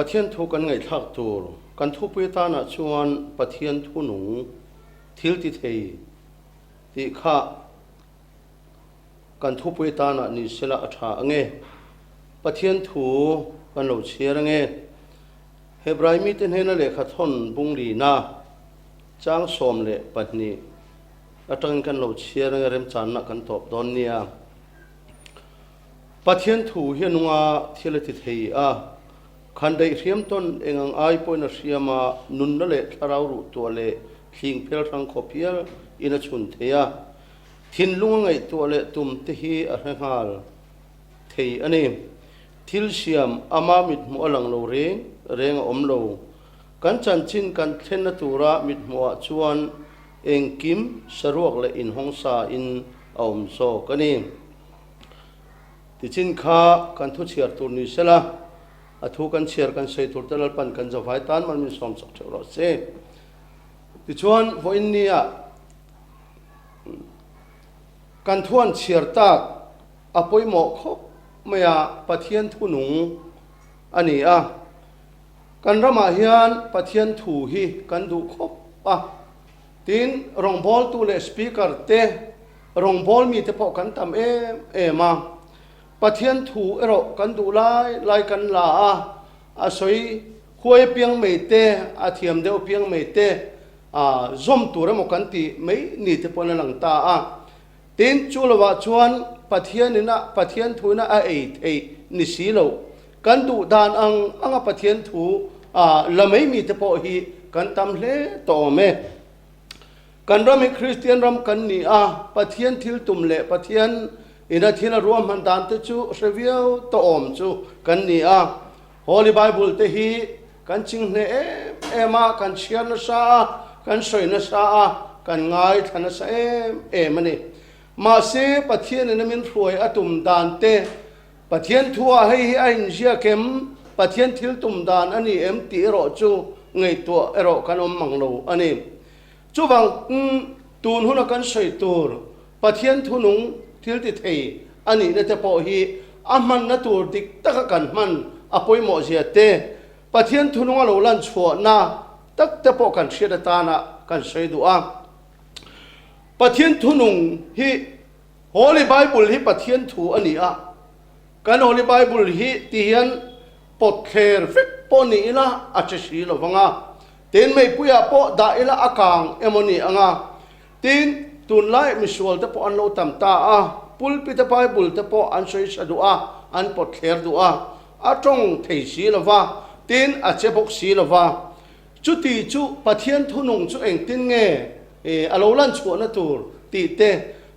ปะเทียนทุกันไงทักตัวกันทุปิตานะชวนปะเทียนทุหนุงทิลติเทยที่ข้ากันทุปิตานะนิสละอัฐาเงปะเทียนทุกันเราเชียร์เงเฮบรายมิเตนเฮนเลขทนบุงลีนาจางสมเลปัตนีอัตกันเราเชียร์เงเริ่มจานนักกันตบดอนเนียปะเทียนทุเฮียนัวทิลติเทยขันได้เรียมต้นเองไอปอยนัเรียมานุนนั่นแหละถ้าเรารู้ตัวเละทิ้งเพลรังขบเพียลอินชุนเทียทิ้งลุงไงตัวเละตุ่มที่ฮีอะไรฮาลเทียอันนี้ทิลเชียมอามามิดมัวหลังโลเรงอมโลกันจันชินกันเทนตัวระมิดมัวชวนเองกิมสรวกและอินฮงซาอินอมโซกันนี้ที่ชินข้ากันทุเชียร์ตัวนี้เสละอาทุกันเชียร์กันใช้ตัวตลปันกันจะไฟตันมันมีสมศักดิ์เท่าไรเสียที่ชวนวันนี้กันทวนเชียร์ตากอภัยหมอกไม่อาปะเทียนทุนุงอันนี้กันรำมาเฮียนปะเทียนถูฮีกันดูครบทีนรองบอลตัวเลสปีกเกอร์เตรองบอลมีแต่พอกันทำมาปะเทียนถูรกันดูไล่กันลาอาศัยหวยเพียงไม่เตอาเทียมเดียวเพียงไม่เตจอมตัวเราหมกันตีไม่นี่แต่พอในหลังตาทีนจุลวัชวนปะเทียนนี่นะปะเทียนถูนะนิสีโลกันดูดานปะเทียนถูละไม่มีแต่พอฮีกันทำเล่ต่อเมกันรำคริสเตียนรำกันนี่ปะเทียนทิลตุมเล่ปะเทียนอินาทีน่ารวมมันดานตจูเสวียวตอมจูกันนี่ฮอลลีไบเบิลเตฮีกันจิงเนมากันเชียร์นซากันสวยนซากันง่ายทันซามันนี่มาเสปะเทียนนี่มินรวยตุมดานเตปะเทียนทัวให้ไอ้เจียเข็มปะเทียนทิลตุมดานอันนี้ตีรอจูไงตัวรอกันมังโลอันนี้จูบังตูนหุ่นกันสวยตัวปะเทียนทุนุงทิลติเทยอันนี้เนี่ยจะพอฮีมันนัตัวดิกตะกันมันอภัยหมอเสียเตปะเทียนทุนงเราลันชัวนาตักจะพอกันเสียตานะกันใช้ดูปะเทียนทุนงฮีฮอลลีไบเบิลฮีปะเทียนทูอันนี้กันฮอลลีไบเบิลฮีที่ยันปดเคร์ฟิกปนีละอาจจะสีละฟังเต็นไม่ปุยปอได้ละอากางเอมนี่เต็นตุนไล่มิสวลตะปออันโลตัมตาปุลปิตะไปบุลตะปออันสวยสะดูอันปดเคร์ดูจงเทสีละวะตินอาเจบกสีละวะจุดที่จุปะเทียนทุนงจุเองตินเงอโลลันชัวนะตูตีเต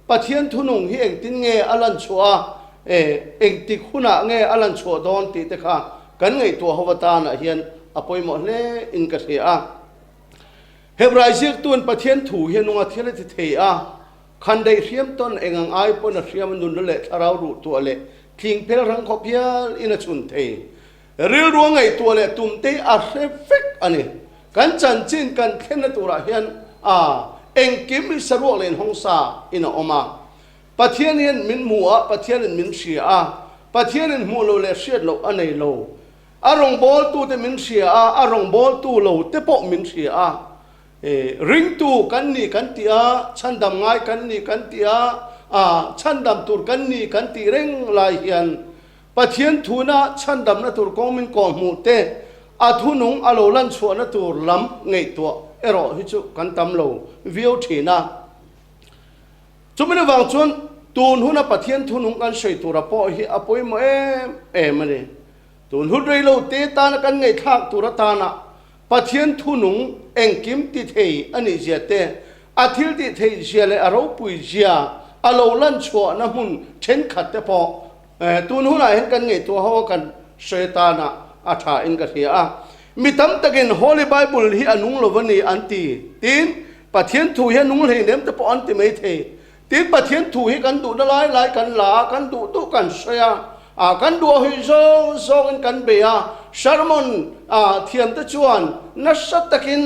ปะเทียนทุนงฮีเองตินเงอลันชัวเองติขุนะเงอลันชัวดอนตีเตค่ะกันไงตัวฮวตานะเฮียนอภัยหมดเลอินกเสียเฮบรายเสียตุนปะเทียนถูเฮียนงอาเทียนติเทียคันได้เรียมต้นเองไอปนเรียมนุนนั่นแหละถ้าเรารู้ตัวเละทิ้งเพลรังขบเพียอินชุนเทเรื่องรวงไอตัวเละตุ่มเตอาเซฟิกอันนี้กันจันจินกันเทนตัวเฮียนเองกิมสรวกเลนฮงซาอินออกมาปะเทียนเห็นมินมัวปะเทียนมินเชียปะเทียนมัวโลเลเชียดโลอันไหนโลอารมณ์บอลตูเตมินเชียอารมณ์บอลตูโลเตปอกมินเชียริงตูกันนี่กันตีฉันดำง่ายกันนี่กันตีฉันดำตูกันนี่กันตีเร่งลายเฮียนปะเทียนทูนะฉันดำนะตูกองมินกองมูเตทุนงอโลลันชัวนะตูลำไงตัวรอฮิจุกันตำโลวิวทีนะจุไม่ได้วางชวนตูนหุนะปะเทียนทุนงกันใส่ตัวระปอฮิอภัยมมันนี่ตูนหุดเรโลเตตานกันไงทักตัวระตานะปะเทียนทุนงเองกิมติเทยอันนี้เจเตอาทิลติเทยเจเลอารมปุยเจียอโลลันชัวนะมุนเช่นขัดเตปอตูนหุนะเห็นกันไงตัวเขากันเชตานะอาชาอินกัเฮียมีตั้มตะกินฮอลลีไบเบิลที่อนุงลวันนี้อันตีตีนปะเทียนถูเฮนุงเลยเนมแต่ปออันติไม่เทตีนปะเทียนถูให้กันดูละลายกันลากันดูตุกันเสียกันดูให้โซกันเบียชาร์มอนเทียมตะจวนนัสตะกิน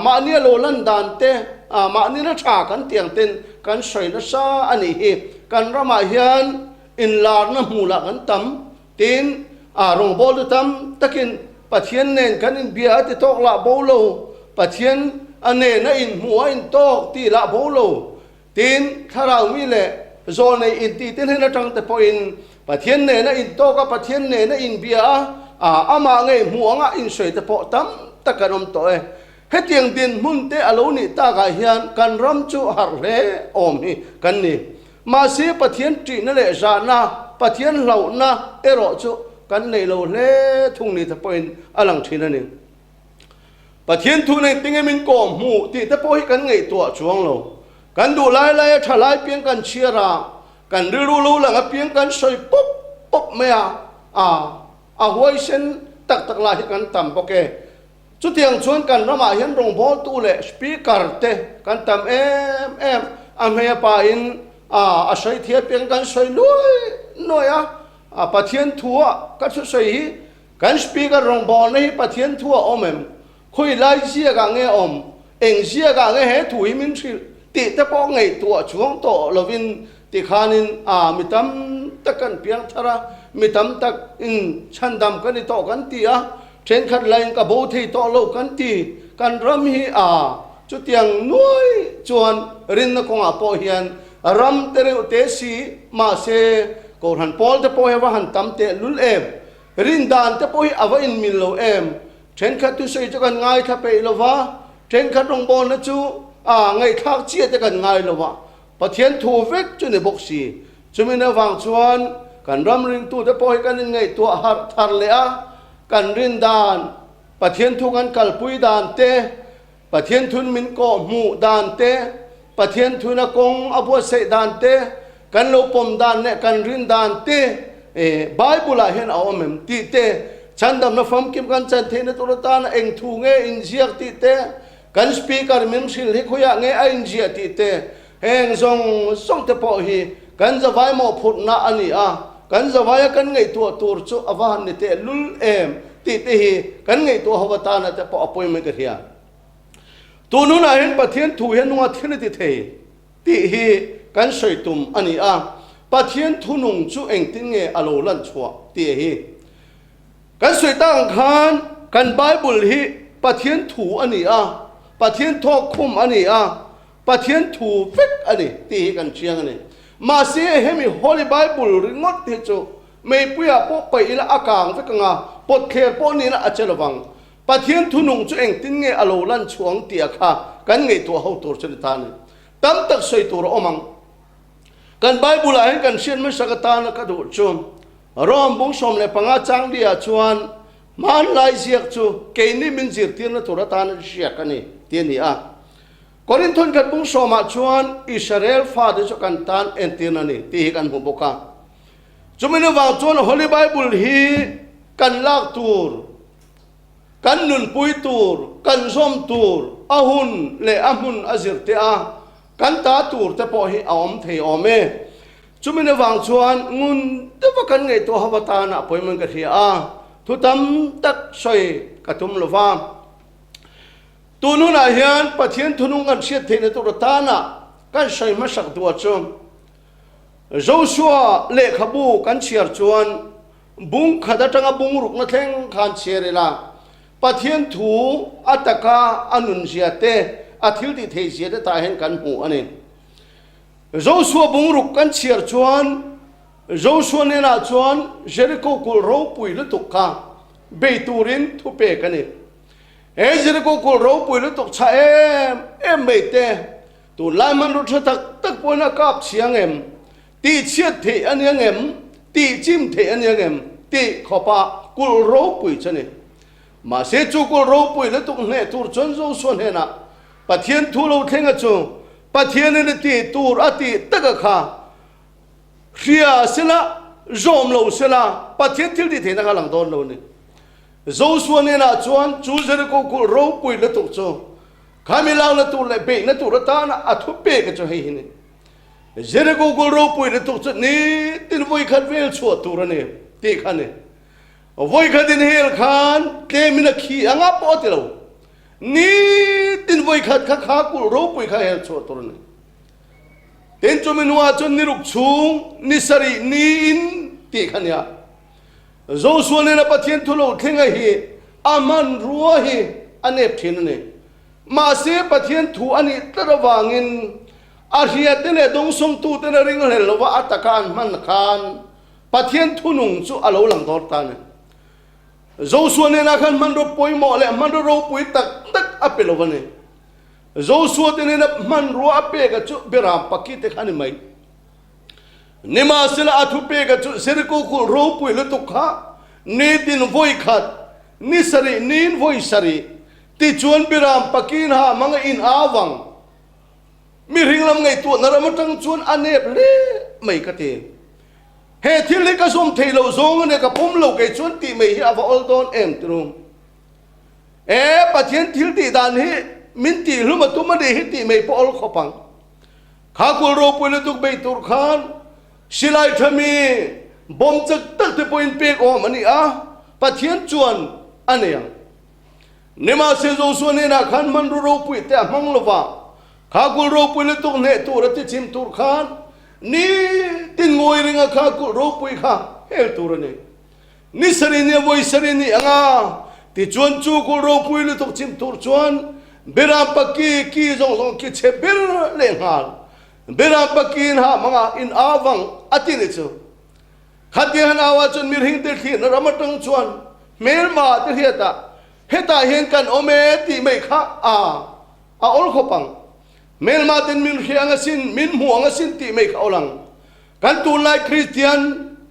มาเนียโลลันดานเตมาเนียนัชากันเตียงเต็นกันสวยนัสอันนี้กันรามาเฮียนอินลาร์นมูลกันตั้มตีนรองบอลตั้มตะกินป ปะเทียนเน้นกันอินเบียติตอกละโบโลปะเทียนอันเนนอินหัวอินตอกตีละโบโลตีนถ้าเรามีแหละโซนในอินตีเต้นให้เราจังแต่พออินปะเทียนเนนอินตอกกับปะเทียนเนนอินเบียอามาไงหัวงะอินสวยแต่พอตั้มตะกันอมตัวให้เตียงดินมุนเตอโลนี่ตากาเฮียนกันรำจูหาเล่อมนี่กันนี่มาเสียปะเทียนจีนั่นแหละจานะปะเทียนเหล่านะเอรอจูกันในโลเล่ทุ่งนี่ถ้าเป็นอลังทีนั่นเองปะเทียนทุ่งในติงเอมินกอมหูที่ถ้าพอให้กันไงตัวช่วงโลกันดูไล่ไล่ทลายเพียงกันเชียรากันรู้หลังเพียงกันสวยปุ๊บปุ๊บไม่หัวเส้นตักลายกันต่ำโอเคจุดเทียงชวนกันเรามาเห็นรงพอตู้เล่สปีกร์เตกันต่ำเมียป่าอินอาศัยเทียบเพียงกันสวยน้อยปะเทียนทัวกันสวยกันสปีกร์รงพอในปะเทียนทัวอมคุยไล่เสียกันเงอมเองเสียกันเงเหตุมินสิติแต่พอไงตัวช่วงโตลวินติขานินมิตำตะกันเพียงทาระมิตำตะชันดำกันโตกันตีเช่นขัดไลน์กับโบที่โตโลกันตีกันรำฮีจุดยังน้อยจวนรินนกงปอเฮียนรำเตเรเตสีมาเซกูหันพอลเตปอเฮวะหันตำเตลุลรินดานเตปอเฮอวะอินมิลโลเช่นขัดตุเสยจะกันง่ายถ้าไปลวะเช่นขัดรงบอลนะจูไงทักเชียจะกันง่ายลวะปะเทียนถูเวกจุในบกสีจุมินวังชวนกันรำรินตูเตปอเฮกันไงตัวฮาร์เลกันรินดานปะเทียนทุกันกัลปุยดานเตปะเทียนทุนมินโกมูดานเตปะเทียนทุนกงอบัวเสดานเตกันโลปมดานเนกันรินดานเตไบเบิลเห็นเอาเมมตีเตฉันดำนับฟังกิมกันจันเทนตุรตานเองทูเงอินเจียตีเตกันสปีกร์มิมสิลฮิคุยะเงอินเจียตีเตเองส่งเตปอฮีกันจะไว้หมอพุทนาอันนี้กันจะไว้กันไงตัวตูร์จูอวานนิเตลุลตีเตฮีกันไงตัวฮวตานะจะปอปอยไม่กันเฮียตัวนู้นเห็นปะเทียนถูเห็นนัวเทียนติเทตีฮีกันสวยตุมอันนี้ปะเทียนทุนุงจูเองติงเงอโลลันชัวตีฮีกันสวยตั้งขันกันไบเบิลฮีปะเทียนถูอันนี้ปะเทียนทอคุมอันนี้ปะเทียนถูฟิกอันนี้ตีฮีกันเชียงอันนี้มาเสียให้มีฮอลีไบเบิลริงอดเทจูไม่ปุยปกไปอีละอากางฟิกงาปดเคปนี่ละอาจจะระวังปะเทียนทุนุงจูเองติงเงอโลลันช่วงเตียค่ะกันไงตัวเขาตัวชนิดตานี่ตั้มตักสวยตัวอมังกันไบเบิลเห็นกันเชียนไม่สักตานะกระโดดจูรอมบุ้งสมเลยปังอาจังเดียชวนมันไล่เสียกจูเกนี่มินจิรเตียนตัวตานเสียกันนี่เตียนี่ก่อนทุนกันบุ้งสมมาชวนอิสราเอลฟาดจกันตานเอ็นเตียนนี่ตีกันหุบกาจุมินวางชวนฮอลีไบเบิลฮีกันลากตูร์กันนุนปุยตูร์กันส้มตูร์อาหุนเลอาหุนอาจิรเตกันตาตูร์แต่พอฮีออมเทอเมจุมินวังชวนงุนเดวกันไงตัวฮาวตานะปอยมันก็เทียทุตัมตักสวยกระทุมลวามตัวนู้นอาเฮียนปะเทียนทุนุงกันเชียเทนตัวตานะกันสวยมาสักตัวจมโจชัวเล็กขบูกันเชียร์ชวนบุ้งขัดจังบุ้งรุกนัทเองขันเชียร์ละปะเทียนถูอัตกาอนุนเชียเตอาทิลติเทเชียเตตายเห็นกันหูอันนี้โจชัวบุงรุกกันเชียร์ชวนโจชัวเนน่าชวนเจริโกกุลรูปุยลุตุกะเบตูรินทุเปกันนี่เจริโกกุลรูปุยลุตุกชาเบเตตัวลายมันรุชตักปนกับเชียงตีเชียเทอันยังตีจิมเทอันยังตีขบะกุลรูปุยชนี่มาเสจูกุลรูปุยลุตุกเนตูร์ชนโจชัวเนน่าปะเทียนทุลุเทงจูปะเทียนนี่ตีตูร์อติตะกะขาเรียสละจอมโลสละปะเทียนทิลดิเทนักหลังโดนโลนี่โจชัวเนี่ยนะจวนจูเจริโกกุลรูปุยละตุกโจขามิลางละตุเลยเบนะตุรตานะอัทุเปกจะให้หินเจริโกกุลรูปุยละตุกโจนี่ตินวุยขัดเวลชัวตุระเนี่ยตีขันเนี่ยวุยขัดดินเฮลขันเตมินักขี้อ่างปอติโลนี่ตินวุยขัดข้ากุลรูปุยข้าเฮลชัวตุระเนี่ยเต็นจมินว่าจนนิรุกชุงนิสรีนินตีขันยาโจชัวเนี่ยนะปะเทียนทุโลเข่งไอ้เฮ อามันรัวฮีอันเนบทินนี่มาเสียปะเทียนถูอันนี้ตระวางินอาเฮียเตเนดงสงตูเตเนริงเลลว่าอัตการมันคานปะเทียนทุนุงจูอโลหลังทอดตานี่โจส่วนเนี่ยนะคันมันรบป่วยหมอเลยมันรบป่วยตักอเปลวันนี่โจส่วนเนี่ยนะมันรัวอเปกจูเบรามปักกิเตขันไม่นิมาสิลาทุเปกจูเสริกุคุรบป่วยลุตุกะนี่ดินวอยขัดนี่สรีนี่วอยสรีที่ชวนเบรามปักกินหามังอินอาวังมีริงลำไงตัวนรมันตั้งชวนอันเนบเล่ไม่กระเทเฮทิลิกสมเทโลซงเนี่ยกับผมโลกไอ้ชวนตีไม่ฮิอาฟอลตอนตรงปะเทียนทิลตีดานฮิมินตีลุมาตุมาเดฮิตีไม่พอลขปังข้ากุลโรปุลตุกเบตุรขานศิลายทมีบอมจักตักที่ปอยน์เปกอมันนี่ปะเทียนชวนอันนี้เนี่ยมาเซโซส่วนเนี่ยนะขันมันโรปุยแต่มังลวะข้ากุลโรปุลตุกเนี่ยตัวรัติชิมตุรขานนี่ตินงวยริงข้ากุโรปุยข้าเฮลตัวนี่นี่สริเนี่ยวยสรินี่ที่ชวนจูกุโรปุยลุตุกชิมตุรชวนเบรามปักกีจงกิเชเบรเลงฮาลเบรามปักกีนฮะมังอินอาวังอตินิจูขัดเดียนอาวาจนมีหิงเตขีนรำมัดตังชวนเมลมาเตเฮียตาเฮตาเห็นกันโอเมติไม่ข้าอลขปังเมลมาเต็นมินเฮียงสินมินหัวงสินติไม่เข้าหลังกันตูไลคริสเตียน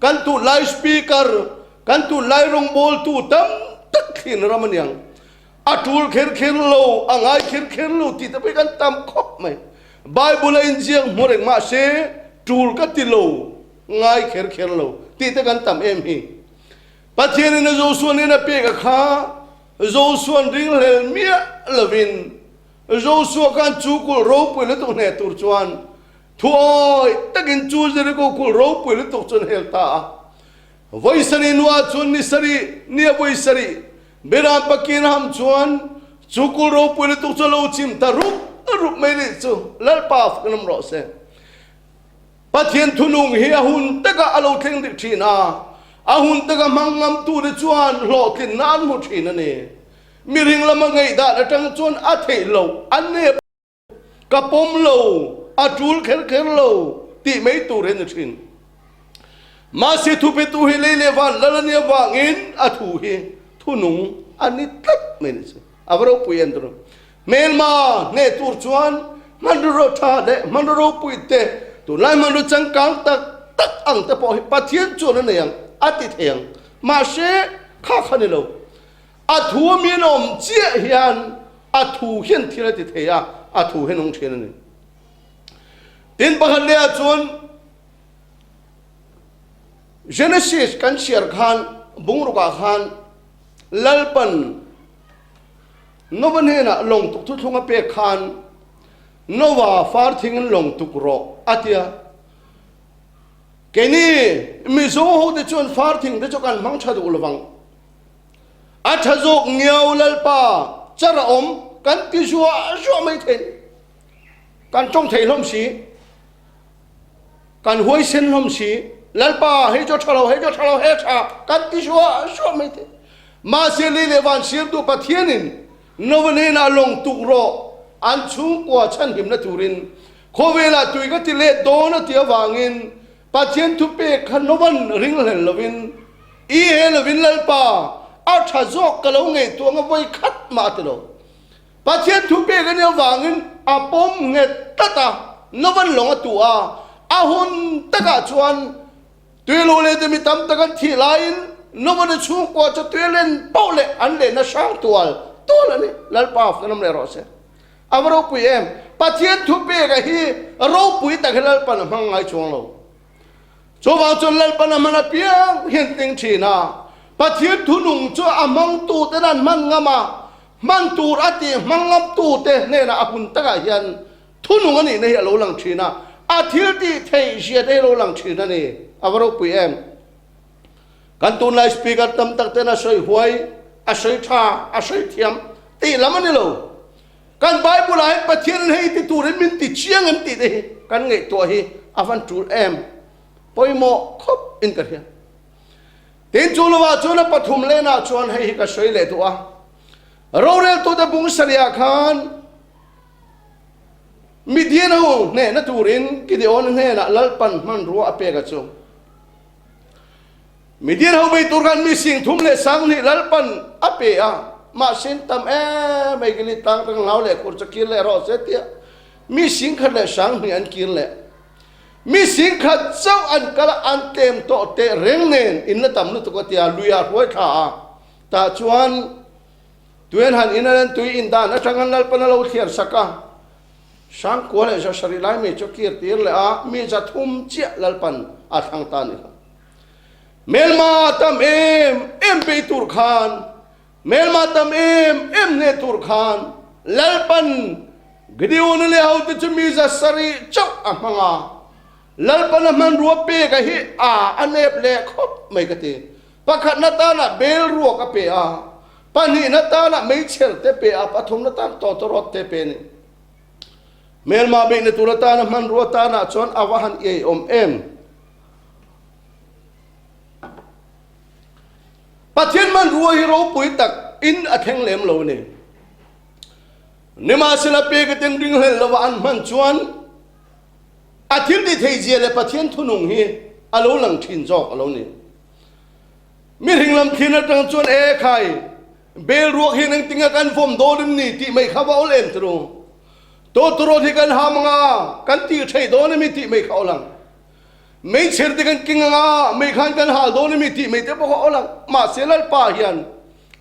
กันตูไลสปีกเกอร์กันตูไลรงบอลตูตั้มตักขินรามันยังอัตูลเขียนโลอ่างไอเขียนโลที่จะไปกันตั้มคบไหมไบเบิลอินเจียงมรเอกมาเชตูลกัติโลไงเขียนโลที่จะกันตั้มฮีปัจเจกนี่โจส่วนนี่นะเปียกข้าโจส่วนริงเลเมียเลวินโจส่วนการจูกุลโรปุยเลตุกเนตุรจวนทัวร์ตะกินจูเจริกุลโรปุยเลตุกจนเฮลตาไวสรีนัวจวนนิสรีเนี่ยไวสรีเบรามปักกินหำจวนจูกุลโรปุยเลตุกจนโลจิมตารุปไม่ได้จูลลปาฟกันมรอเซปะเทียนทุนุงเฮียหุนตะกะอโลเทงดิทีนาอาหุนตะกะมังงำตูดิจวนหลอกกินนานหมดทีนั่นเองมีริงละมังไงด่าจังจวนอาเทโลอันเนบกระปมโลอาจูลเขียนโลตีไม่ตูเรนชินมาเสทุเปตุฮิเลวันละเนียวางอินอาทูฮิทุนุงอันนี้ตัดไม่ได้สิอาวรปุยันตรเมลมาเนตูจวนมันรู้ชาเดมันรู้ปุยเตตุไลมันรู้จังกังตักอังตะพอปะเทียนจวนนั่นเองอาทิตย์เองมาเชข้าขันโลอาทูมีนมเจียเฮียนอาทูเฮียนที่ละติเทียอาทูเฮียนองเชียนนี่ดินปะคันเลียจวนเจเนซิสกันเชียร์ขันบุงรุกาขันลลปันนวันเฮน่ะลงตุกทุกงเปกขันนว่าฟาร์ทิงลงตุกโรอาทิยาแกนี่มิโซโฮเดจวนฟาร์ทิงเดจกันมังชาดูลวังอาชจกเงียวลลปาจระอมกันติชัวไม่เทนกันจงเทลมสีกันหวยเส้นลมสีลลปาให้เจ้าชะลอให้ชากันติชัวไม่เทนมาเซลีเลวันเสียดูปะเทียนินนวันนี้น่าลงตุกโรอันชุ่มกว่าฉันหิมนาทูรินโคเวลาตุยก็ติเลโดนเตียวางอินปะเทียนทุเปขันนวันริงเลลวินอีเฮลวินลลปาอาชาจอกกะลงไงตัวงไว้คัดมาตลอดปะเทียนทุเปกันเนี่ยวางินอาปมเงตตานวันหลงตัวอาหุนตะกะชวนตัวโลเลจะมีตำตะกันที่ไลน์นวันชุ่มกว่าจะตัวเล่นเป้าเล่อันเล่นนะช่างตัวละนี่ลลปาฟนั่นไม่รอเสียอาวรปุยปะเทียนทุเปกันฮีรปุยตะกันลลปันมังไงชวงเราจวบจนลลปันมันเปียงเห็นติงชีนาปะเทียนทุนุงจ้ามังตูเตนันมันงามามันตูรัติมังงามตูเตเนี่ยนะอาคุณตะกายันทุนุงอันนี้เนี่ยโลลังชีนาอาทิตย์ที่เทียเสียได้โลลังชีนานี่อาวรปุยกันตูนไลสปีกันตั้มตักเตนะช่วยหวยอาช่วยชาอาช่วยเทียมตีละมันนี่โลกันไบเบิลไลปะเทียนให้ติตูเรนมินติเชียงเอ็มติเดกันไงตัวฮีอาฟันจูปอยโมคบอินกันเฮีย tin chu lawa chu na pathum le na chuan hei ka soi le tu a rorel to da bung saria khan midian ho ne na turin ki de on ne na lalpan man ru ape ga chu midian ho bei turkan mi sing thum le sang ni lalpan ape a ma sin tam mai gili tang tang lau le kur chakir le ro se tia mi sing khat le sang ni an kir le mi sing khat chau an kala an tem to te reng nen in na tam nu to ko tia luya hoi tha ta chuan tuen han inaran tui in da na tangan lalpan lo thiar saka sang ko le ja sari lai me chokir tir le a mi ja thum chia lalpan a thang ta ni melma tam em pe tur khan melma tam em ne tur khan lalpan gdiun le hau te chumi ja sari chok amanga lalpan man ru pe ka hi a anep le khop mai ka te pakhat na ta na bel ru ka pe a pani na ta na mai chel te pe a pathum na ta to rot te pe ni melma be ne turata na man ru ta na chon awahan e em pathian man ru hi ro pui tak in atheng lem lo ni nima sila pe ka teng ding hel lawa an man chuan athil ti thei je le pathian thunung hi alo lang thin jok alo ni mi ringlam thin atang chuan e khai bel ruak hi nang tinga kan fom do dim ni ti mai khawa ol em tru to tro thi kan ha manga kan ti thei do ni mi ti mai khaw lang mấy chuyện thì cái kinh ngà mấy khán cái hà đô này mấy thì mấy thế bao họ là mà sẽ là pa hiền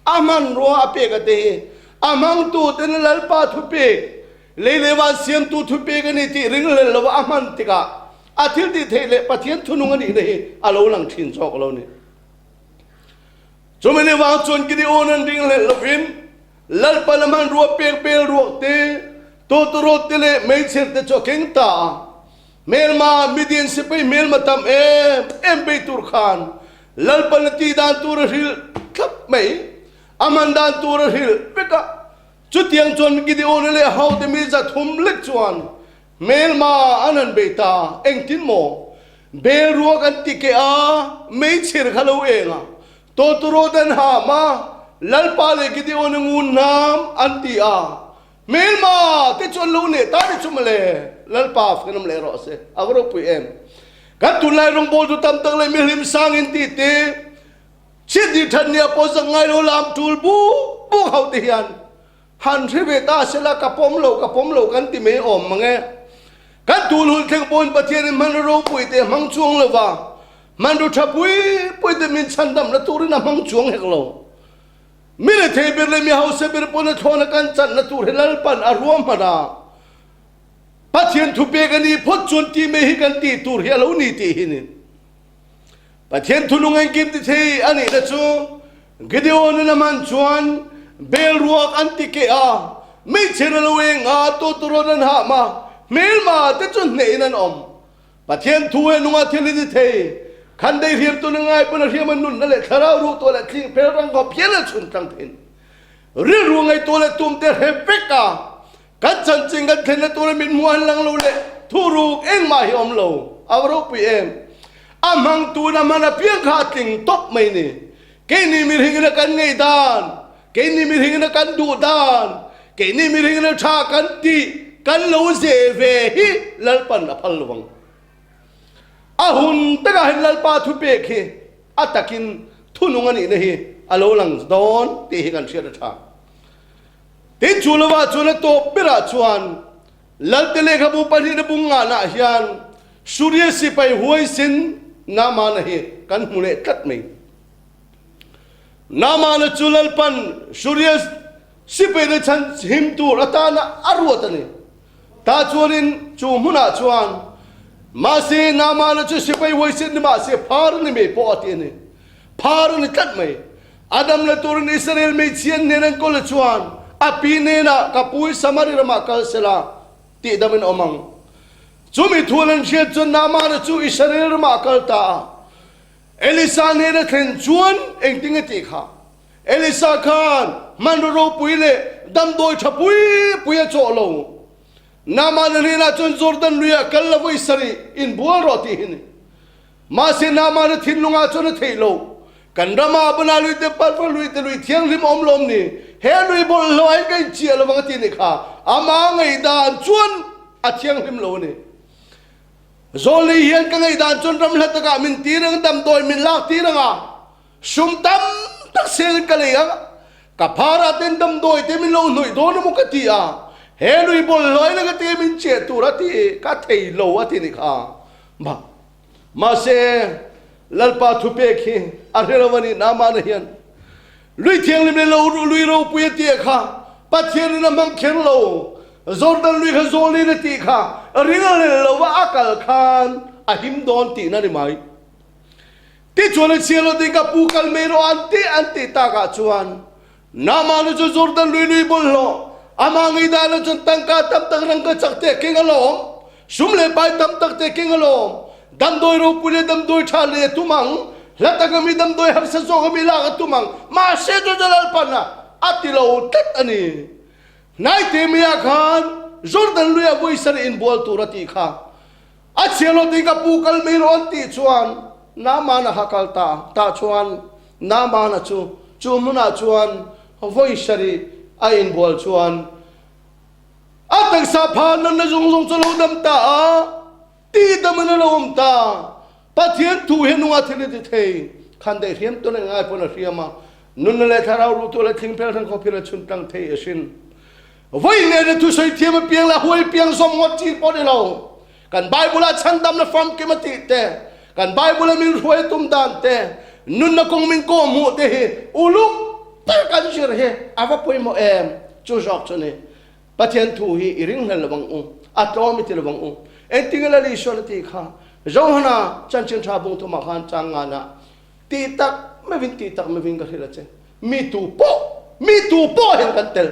aman roa ape cái thế amang tu tên là pa thu pe lấy lấy vào xiêm tu thu pe cái này thì ring lên là aman thì cả thiếu thì thế lệ bắt thiên thu nung cái này alo lang thiên chọc alo này cho mình vào chuẩn cái đi ôn anh ring lên là vin lal pa laman roa pe roa thế to roa thế lệ mấy chuyện thì cho kinh ta melma midian sipai melma tam em be tur khan lalpan ti dan tur hil khap mai aman dan tur hil peka chutiang chon ki di on le how de mi za thum lek chuan melma anan be ta eng tin mo be ruak an ti ke a mei chir khalo enga to turo dan ha ma lalpa le ki di on ngun nam an ti a melma te chon lo ne ta de chumle lalpa fkanam le ro se avro pu em kan tun lai rong bol tu tam tang le mi hlim sang in ti te chit di than nia po sang ngai lo lam tul bu hau ti hian han thri ve ta se la ka pom lo kan ti me om mange kan tul hul theng pon pathian man ro pu te mang chuang lo wa man ru thapui te min chan dam na tur na mang chuang hek lo mi le the ber le mi hau se ber pon thona kan chan na tur helal pan a ruam pada pathian thu pe gani phot chun ti me hi kan ti tur hi lo ni ti hin pathian thu lungai kim ti thei ani da chu gideon na man chuan bel ruak an ti ke a me chen lo eng a to ro nan ha ma mel ma te chun nei nan om pathian thu e nunga thili ti thei khan dei hiam tu ngai pon hiam an nun na le tharau ru to le thing pe rang ko phiel chun tang thin ri ru ngai to le tum te he peka kan chan ching kan thlen to le min muan lang lo le thu ru eng ma hi om lo avro pi em amang tu na mana piang kha ting top mai ni ke ni mi hing na kan ngai dan ke ni mi hing na kan du dan ke ni mi hing na tha kan ti kan lo ze ve hi lal pan a phal wang ahun taga hin lal pa thu pe khe atakin thunung ani nahi alo lang don ti hi kan sia tha tin chulawa chuna to pira chuan lal tele khabu pani na bunga na hian surya sipai huai sin nama nahi kan mule tat mai nama na chulal pan surya sipai na chan him tu ratana arwatani ta chuanin chu muna chuan ma se nama na chu sipai huai sin ma se phar ni me po atini phar ni tat mai adam na turun israel me chian ne nan kol chuan api ne na kapui samari rama kal sela ti damin omang chumi thulan che chun nama na chu israel rama kal ta elisa ne na thlen chuan engting ti kha elisa khan mandro puile dam doi thapui puya cholo nama ne na chun jordan luya kal la voi sari in bual roti hin ma se nama na thin lunga chun theilo กันรามาปนาลุยเตปัลฟัลุยเตลุยเทียงริมอมลมนี่เฮลุยบนลอยกันเจียระวังตีนี่ค่ะอามาไงดานจวนอาเทียงริมโลนี่โซลีเฮียนกันไงดานจวนรำลัดตะกามินตีรังดำโดยมินลากตีรังอ่ะชุมตั้มตักเสียงกันเลยอ่ะกับพาราเต็นดำโดยเตมินโลหน่วยโดนมุกตีอ่ะเฮลุยบนลอยแล้วก็เตมินเจตุระตีกัดเทยโลอ่ะตีนี่ค่ะมาเซลัลปาทุเปกฮีอาเรลวานีนามาเนียนลุยเทียงลิมเลโลลุยโรปุยตีค่ะปัจเจียนนมังเขนโลจอร์แดนลุยขโซลีนตีค่ะริงเลโลว่าอักลคานอาหิมโดนตีนั่นได้ไหมที่ชวนเชียร์เราตีกับปูกัลเมโรอันตีตากาชวนนามาเนจอร์แดนลุยบนโลอามางิดาลจนตั้งกาตับตักรังกัจักเตะเก่งอารมณ์ชุมเลไปตับตักเตะเก่งอารมณ์ดำโดยรูปุเลดำโดยชาเลตุมังแล้วแต่ก็มีดำโดยหักเสโซก็มีลากตุมังมาเสจจะลัลปันนะอัติโลตัดอันนี้นายเตมีอาคารจอร์แดนลุยบุยสระอินบอลตุรติค่ะอัจเชลติกับปูกัลมีรอนติชวนน้ำมันหักลตาชวนน้ำมันจูมุนาชวนบุยสระอินบอลชวนอัตตสะพานนั้นจงจะลงดำตาตีดมันละอมตาปัจเจียนทูเห็นว่าที่นี่ที่เทขันเดียมตัวนั้นง่ายพอนะเรียมานุ่นเลยถ้าเรารู้ตัวเลยทิ้งเพลทั้งคอพิระชุนตั้งเทยสินวันนี้เนี่ยทุกสิ่งที่มันเพียงละหัวเพียงสมมติที่พอได้เรากันไบเบิลฉันดำนะฟังกิมติเตกันไบเบิลมีรวยตุ้มดานเตนุ่นนักคงมินโกมูเตอุลุกเตกันเชื่อเหรออาว่าพูดโมจูจอกชนี่ปัจเจียนทูฮีอิริงนั่นละบังอัตโตมิติละบังเอ็นติงละลิชวนตีค่ะเจ้าหน้าจันทร์ชาบุงตุมาขันจังงานะตีตักไม่วินตีตักไม่วินกันเลยเจ้มีตูโปเห็นกันเตล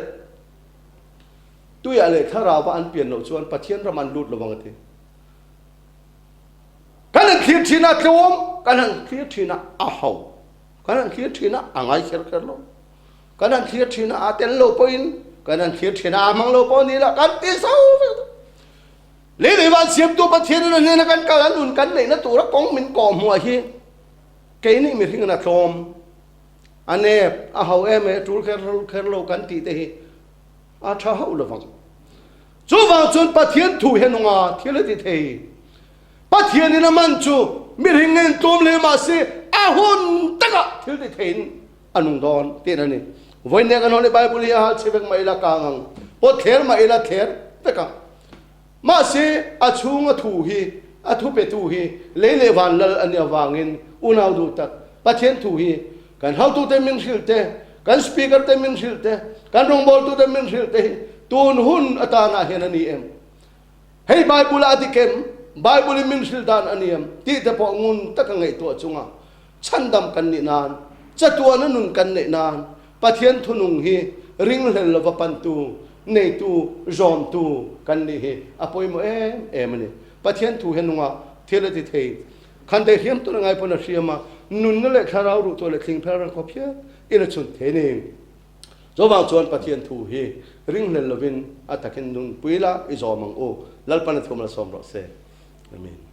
ตุยอะไรถ้าเราว่าอันเปลี่ยนเราชวนปัจเจียนเรามันลุดระวังทีกันนั่งคิดทีน่ะตัวมกันนั่งคิดทีน่ะอ้าวกันนั่งคิดทีน่ะอ่างไอเชลกันโลกันนั่งคิดทีน่ะอาเตลโลปอินกันนั่งคิดทีน่ะอามังโลปนี่ละกันตีเสาเลี้ยวันเสียบตัวประเทศนั้นเนี่ยกันการนุ่นกันเลยนะตัวรักกองมินก่อหัวฮีเกนี่มีทิ้งนะโคมอันนี้อาหาวจูเคอร์โลกันตีเตะอาชาหาวละฟังจูฟังจนประเทศถูเห็นงาที่ละตีเตะประเทศนี้นะมันจูมีทิ้งเงินตัวเลยมาสิอาหุนตะกะที่ละตีเตะอันนุ่งดอนเตะนั่นนี่วันนี้กันเอาในไบเบิลยาเชฟไม่ละกังพอเทร์ไม่ละเทร์ตะกะมาเสียอาชูงทูฮีอาทูเปทูฮีเลวันลอันนี้วางินอุณาดูตักปัจเจนทูฮีกันเฮาตูเตมินสิลเตกันสปีกเกอร์เตมินสิลเตกันรองบอลตูเตมินสิลเตตูนหุนอัตานาเฮนันนี่เอ็มเฮ้ยไบเบิลอาติเข็มไบเบิลมินสิลดานอันนี้เอ็มที่จะพองุนตะกังไงตัวจุงอ่ะฉันดำกันนี่นานจะตัวนั้นนุนกันนี่นานปัจเจนทุนุงฮีริงเลลวปันตูในตูจอมตูกันนี่เฮอภัยโมนี่ปัจเจียนทูเห็นว่าเทเลติเทขันเดียมตัวง่ายพอนะเสียมานุ่นนั่นแหละข้าเรารู้ตัวเลยทิ้งเพลรังคบเพียอินชุนเทนิงจบางส่วนปัจเจียนทูเฮริงเลลวินอัตตะกินนุ่นปุยละอิจอมังโอลัลปันทุมละสมรสเซอาเมน